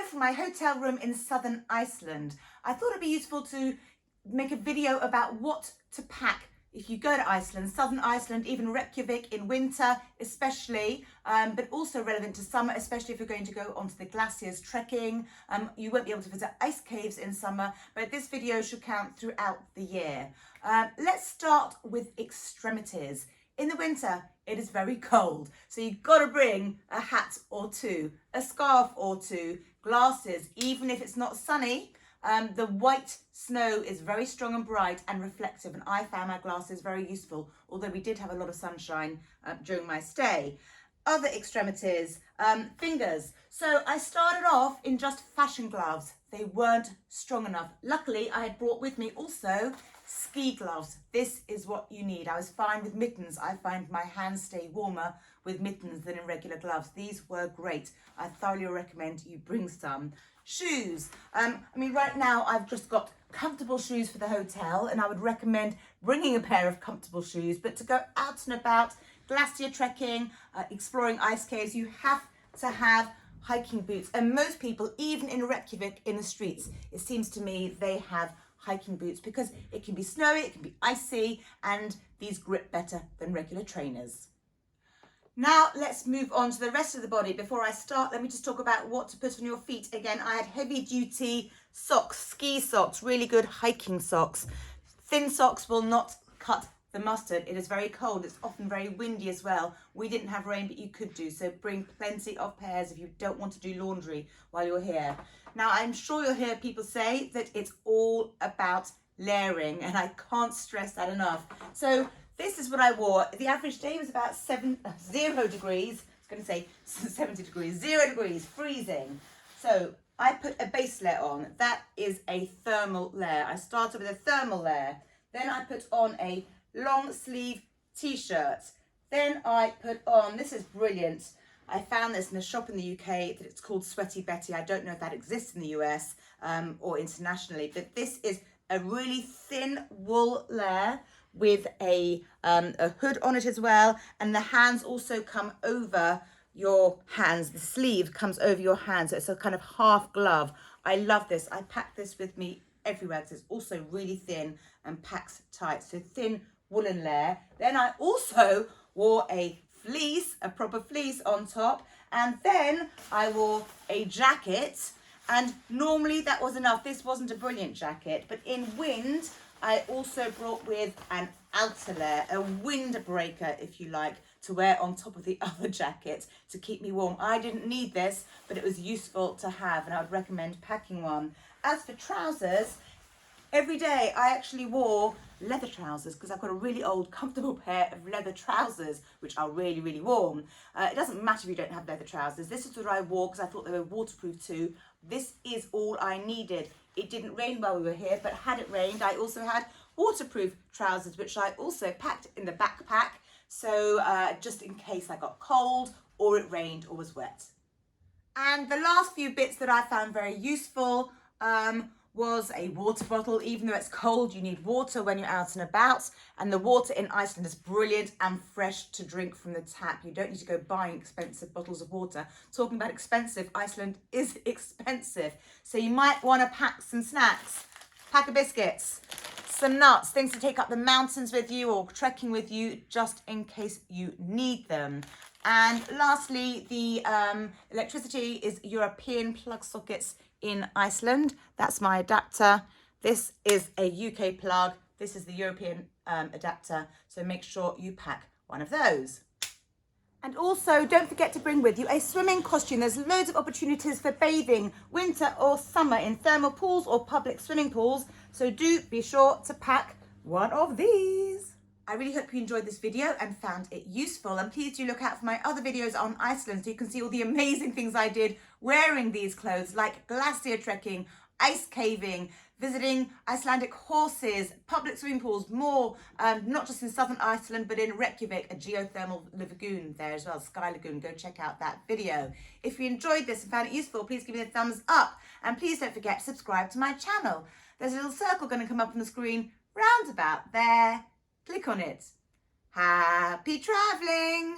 from my hotel room in southern Iceland. I thought it'd be useful to make a video about what to pack if you go to Iceland, southern Iceland, even Reykjavik in winter especially, but also relevant to summer, especially if you're going to go onto the glaciers trekking. You won't be able to visit ice caves in summer, but this video should count throughout the year. Let's start with extremities. In the winter, it is very cold, so you've got to bring a hat or two, a scarf or two, glasses, even if it's not sunny. The white snow is very strong and bright and reflective, and I found my glasses very useful, although we did have a lot of sunshine during my stay. Other extremities, fingers. So I started off in just fashion gloves. They weren't strong enough. Luckily, I had brought with me also ski gloves. This is what you need. I was fine with mittens. I find my hands stay warmer with mittens than in regular gloves. These were great. I thoroughly recommend you bring some. Shoes. Right now I've just got comfortable shoes for the hotel, and I would recommend bringing a pair of comfortable shoes, but to go out and about, glacier trekking, exploring ice caves, you have to have hiking boots. And most people, even in Reykjavik, in the streets, it seems to me they have hiking boots because it can be snowy, it can be icy, and these grip better than regular trainers. Now let's move on to the rest of the body. Before I start, let me just talk about what to put on your feet. Again, I had heavy duty socks, ski socks, really good hiking socks. Thin socks will not cut the mustard. It is very cold. It's often very windy as well. We didn't have rain, but you could do. So bring plenty of pairs if you don't want to do laundry while you're here. Now, I'm sure you'll hear people say that it's all about layering, and I can't stress that enough. So this is what I wore. The average day was about 0 degrees. I was going to say 70 degrees, 0 degrees, freezing. So I put a base layer on. That is a thermal layer. I started with a thermal layer. Then I put on a long sleeve t-shirt. Then I put on, this is brilliant. I found this in a shop in the UK that it's called Sweaty Betty. I don't know if that exists in the US or internationally, but this is a really thin wool layer with a hood on it as well, and the hands also come over your hands. The sleeve comes over your hands, so it's a kind of half glove. I love this. I pack this with me everywhere because it's also really thin and packs tight. So thin woolen layer. Then I also wore a fleece, a proper fleece on top, and then I wore a jacket, and normally that was enough. This wasn't a brilliant jacket, but in wind I also brought with an outer layer, a windbreaker if you like, to wear on top of the other jacket to keep me warm. I didn't need this, but it was useful to have, and I would recommend packing one. As for trousers, every day I actually wore leather trousers because I've got a really old comfortable pair of leather trousers which are really, really warm. It doesn't matter if you don't have leather trousers. This is what I wore because I thought they were waterproof too. This is all I needed. It didn't rain while we were here, but had it rained, I also had waterproof trousers, which I also packed in the backpack. So just in case I got cold or it rained or was wet. And the last few bits that I found very useful was a water bottle. Even though it's cold, you need water when you're out and about. And the water in Iceland is brilliant and fresh to drink from the tap. You don't need to go buying expensive bottles of water. Talking about expensive, Iceland is expensive. So you might want to pack some snacks, pack of biscuits, some nuts, things to take up the mountains with you or trekking with you just in case you need them. And lastly, the electricity is European plug sockets in Iceland. That's my adapter. This is a UK plug. This is the European adapter. So make sure you pack one of those. And also don't forget to bring with you a swimming costume. There's loads of opportunities for bathing, winter or summer, in thermal pools or public swimming pools. So do be sure to pack one of these. I really hope you enjoyed this video and found it useful, and please do look out for my other videos on Iceland so you can see all the amazing things I did wearing these clothes, like glacier trekking, ice caving, visiting Icelandic horses, public swimming pools, more, not just in southern Iceland, but in Reykjavik, a geothermal lagoon there as well, Sky Lagoon. Go check out that video. If you enjoyed this and found it useful, please give me a thumbs up, and please don't forget to subscribe to my channel. There's a little circle going to come up on the screen round about there. Click on it. Happy travelling!